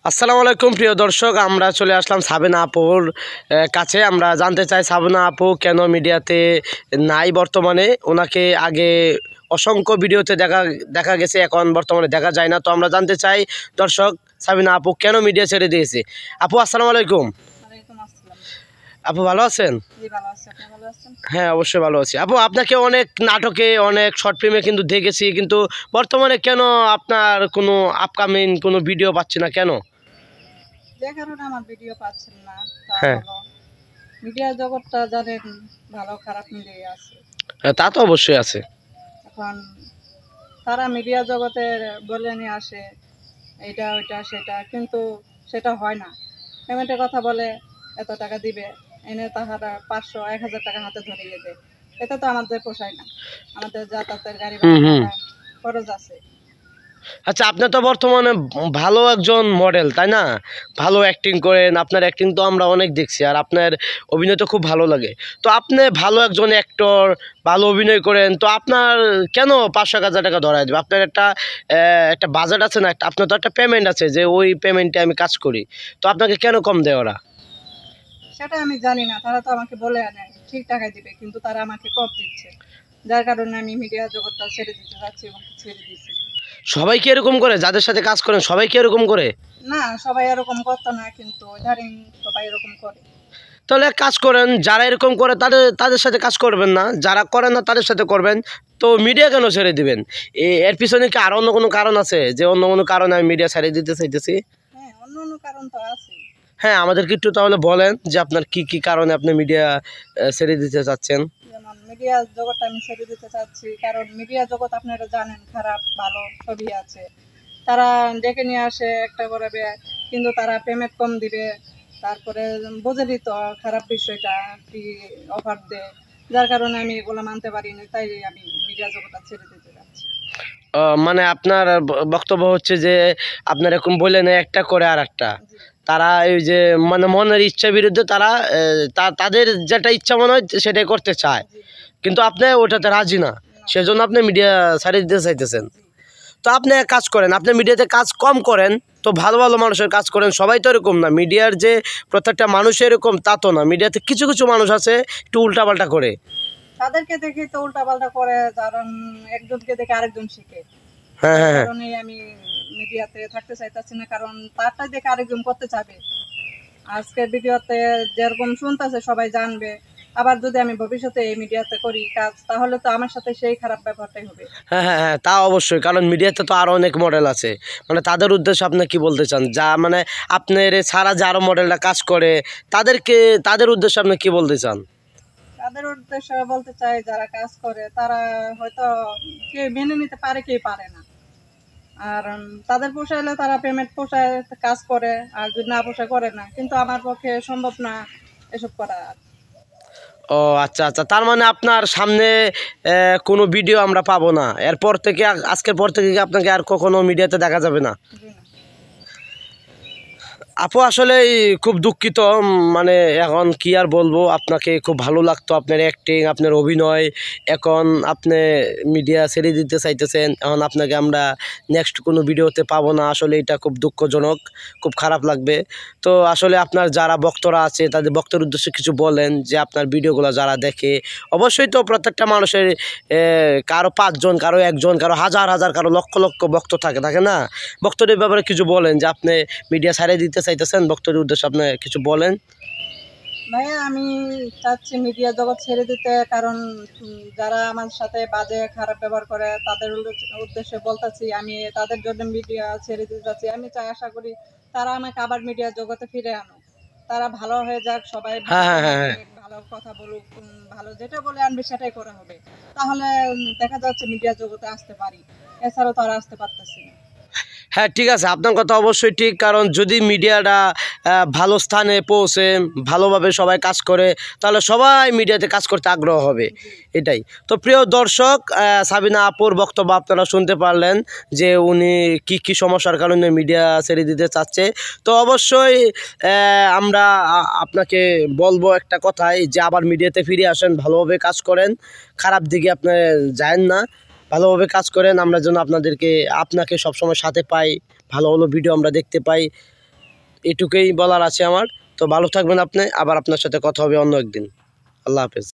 আসসালামু আলাইকুম প্রিয় দর্শক, আমরা চলে আসলাম সাবিনা আপুর কাছে। আমরা জানতে চাই সাবিনা আপু কেন মিডিয়াতে নাই বর্তমানে। ওনাকে আগে অসংখ্য ভিডিওতে দেখা গেছে, এখন বর্তমানে দেখা যায় না। তো আমরা জানতে চাই দর্শক, সাবিনা আপু কেন মিডিয়া ছেড়ে দিয়েছে। আপু আসসালামু আলাইকুম। আপু ভালো আছেন? হ্যাঁ, অবশ্যই ভালো আছি। আপু আপনাকে অনেক নাটকে, অনেক শর্ট ফিল্মে কিন্তু দেখেছি, কিন্তু বর্তমানে কেন আপনার কোনো আপকামিং কোনো ভিডিও পাচ্ছি না কেন? যে কারণে আমার ভিডিও পাচ্ছেন না তা হ্যাঁ, হলো মিডিয়া জগৎটা জানেন ভালো খারাপ মিলিয়ে আছে। তা তো অবশ্যই আছে। এখন তারা মিডিয়া জগতের বলে নিয়ে আসে এইটা ওইটা সেটা, কিন্তু সেটা হয় না। পেমেন্টের কথা বলে এত টাকা দিবে, এনে তাহারা 500-1000 টাকা হাতে ধরিয়ে দেয়। এটা তো আমাদের পোষায় না, আমাদের যাতায়াতের গাড়ি ভাড়া খরচ আছে। আচ্ছা, আপনি তো বর্তমানে ভালো একজন মডেল, তাই না? ভালো অ্যাক্টিং করেন, আপনার অ্যাক্টিং তো আমরা অনেক দেখছি, আর আপনার অভিনয় তো খুব ভালো লাগে। তো আপনি ভালো একজন অ্যাক্টর, ভালো অভিনয় করেন, তো আপনার কেন 500-1000 টাকা ধরায় দেবে? আপনার একটা বাজেট আছে না, আপনার তো একটা পেমেন্ট আছে, যে ওই পেমেন্টে আমি কাজ করি। তো আপনাকে কেন কম দেয় ওরা? সেটা আমি জানি না, তারা তো আমাকে বলে আনে ঠিক টাকায় দিবে, কিন্তু তারা আমাকে কম দিচ্ছে, যার কারণে আমি মিডিয়া জগৎটা ছেড়ে দিতে যাচ্ছি এবং ছেড়ে দিচ্ছি। সবাই কি এরকম করে? যাদের সাথে কাজ করেন সবাই কি এরকম করে? না, সবাই এরকম করতো না, কিন্তু ধরেন সবাই এরকম করে। তাহলে এক কাজ করেন, যারা এরকম করে তাদের তাদের সাথে কাজ করবেন না, যারা করে না তাদের সাথে করবেন। তো মিডিয়া কেন ছেড়ে দিবেন? এর পিছনে কি আরো অন্য কোনো কারণ আছে, যে অন্য কোনো কারণে আমি মিডিয়া ছেড়ে দিতে চাইতেছি? হ্যাঁ, অন্য অন্য কারণ তো আছে। হ্যাঁ, আমাদেরকে একটু তাহলে বলেন যে আপনার কি কি কারণে আপনি মিডিয়া ছেড়ে দিতে চাচ্ছেন। যেমন মিডিয়া জগৎটা আমি ছেড়ে দিতে চাচ্ছি কারণ মিডিয়া জগৎ আপনারা জানেন খারাপ ভালো সবই আছে। তারা ডেকে নিয়ে আসে একটা করাবে, কিন্তু তারা পেমেন্ট কম দিবে। তারপরে বোঝেনি তো খারাপ বিষয়টা কি অফার দেয়, যার কারণে আমি এগুলো মানতে পারিনি, তাই আমি মিডিয়া জগৎটা ছেড়ে দিতে চাচ্ছি। মানে আপনার বক্তব্য হচ্ছে যে আপনার এরকম বললেন একটা করে আর একটা, জি তারা এই যে মানে মনের ইচ্ছার বিরুদ্ধে তারা তাদের যেটা ইচ্ছা মনে হয় সেটাই করতে চায়, জি কিন্তু আপনি ওটাতে রাজি না, না, সেজন্য আপনি মিডিয়া ছাড়িয়ে দিতে চাইতেছেন। জি তো আপনি এক কাজ করেন, আপনি মিডিয়াতে কাজ কম করেন, তো ভালো ভালো মানুষের কাজ করেন। সবাই তো এরকম না, মিডিয়ার যে প্রত্যেকটা মানুষ এরকম তা তো না। মিডিয়াতে কিছু কিছু মানুষ আছে একটু উল্টাপাল্টা করে। তাদেরকে দেখে তো উল্টাপাল্টা করে, কারণ একজনকে দেখে আরেকজন শিখে। হ্যাঁ, যার হ্যাঁ, হ্যাঁ। কারণে আমি মিডিয়াতে থাকতে চাইতেছি না, কারণ তারটা দেখে আরেকজন করতে চাবে। আজকের ভিডিওতে যেরকম শুনতেছে সবাই জানবে, আবার যদি আমি ভবিষ্যতে এই মিডিয়াতে করি কাজ, তাহলে তো আমার সাথে সেই খারাপ ব্যবহারটাই হবে। হ্যাঁ, হ্যাঁ, হ্যাঁ, তা অবশ্যই, কারণ মিডিয়াতে তো আরও অনেক মডেল আছে। মানে তাদের উদ্দেশ্যে আপনি কি বলতে চান, যা মানে আপনার ছাড়া যে আরও মডেলরা কাজ করে, তাদের উদ্দেশ্যে আপনি কি বলতে চান? তাদের উদ্দেশ্যে বলতে চাই, যারা কাজ করে তারা হয়তো কে মেনে নিতে পারে, কে পারে না। আর তাদের পোষাইলে তারা পেমেন্ট পোষায় কাজ করে, আর যদি না পোষায় করে না, কিন্তু আমার পক্ষে সম্ভব না এসব করা। ও আচ্ছা, আচ্ছা, তার মানে আপনার সামনে কোনো ভিডিও আমরা পাবো না এরপর থেকে, আজকের পর থেকে কি আপনাকে আর কখনো মিডিয়াতে দেখা যাবে না? জি না। আপু আসলে খুব দুঃখিত, মানে এখন কি আর বলবো, আপনাকে খুব ভালো লাগতো আপনার অ্যাক্টিং, আপনার অভিনয়, এখন আপনি মিডিয়া ছেড়ে দিতে চাইতেছেন, এখন আপনাকে আমরা নেক্সট কোনো ভিডিওতে পাবো না। আসলে এটা খুব দুঃখজনক, খুব খারাপ লাগবে। তো আসলে আপনার যারা ভক্তরা আছে তাদের ভক্তের উদ্দেশ্যে কিছু বলেন, যে আপনার ভিডিওগুলো যারা দেখে, অবশ্যই তো প্রত্যেকটা মানুষের কারো 5 জন, কারো 1 জন, কারো হাজার হাজার, কারো লক্ষ লক্ষ ভক্ত থাকে না? ভক্তদের ব্যাপারে কিছু বলেন, যে আপনি মিডিয়া ছাড়িয়ে দিতে চাইতেছেন, ভক্তদের উদ্দেশ্যে আপনি কিছু বলেন। ভাইয়া, আমি চাচ্ছি মিডিয়া জগৎ ছেড়ে দিতে, কারণ যারা আমার সাথে বাজে খারাপ ব্যবহার করে তাদের উদ্দেশ্যে বলতেছি, আমি তাদের জন্য মিডিয়া ছেড়ে দিতে চাচ্ছি। আমি চাই, আশা করি তারা আমাকে আবার মিডিয়া জগতে ফিরে আনুক। তারা ভালো হয়ে যাক, সবাই হ্যাঁ, ভালো হ্যাঁ, হ্যাঁ, হ্যাঁ। থাকুক, ভালো কথা বলুক, ভালো যেটা বলে আনবে সেটাই করা হবে। তাহলে দেখা যাচ্ছে মিডিয়া জগতে আসতে পারি, এছাড়াও তারা আসতে পারতেছি না। হ্যাঁ, ঠিক আছে, আপনার কথা অবশ্যই ঠিক, কারণ যদি মিডিয়াটা ভালো স্থানে পৌঁছে, ভালোভাবে সবাই কাজ করে, তাহলে সবাই মিডিয়াতে কাজ করতে আগ্রহ হবে। এটাই তো প্রিয় দর্শক, সাবিনা আপুর বক্তব্য আপনারা শুনতে পারলেন, যে উনি কি কি সমস্যার কারণে মিডিয়া ছেড়ে দিতে চাচ্ছে। তো অবশ্যই আমরা আপনাকে বলবো একটা কথাই, যে আবার মিডিয়াতে ফিরে আসেন, ভালোভাবে কাজ করেন, খারাপ দিকে আপনি যায়েন না, ভালোভাবে কাজ করেন, আমরা যেন আপনাকে সবসময় সাথে পাই, ভালো ভালো ভিডিও আমরা দেখতে পাই। এটুকুই বলার আছে আমার। তো ভালো থাকবেন আপনি, আবার আপনার সাথে কথা হবে অন্য একদিন। আল্লাহ হাফেজ।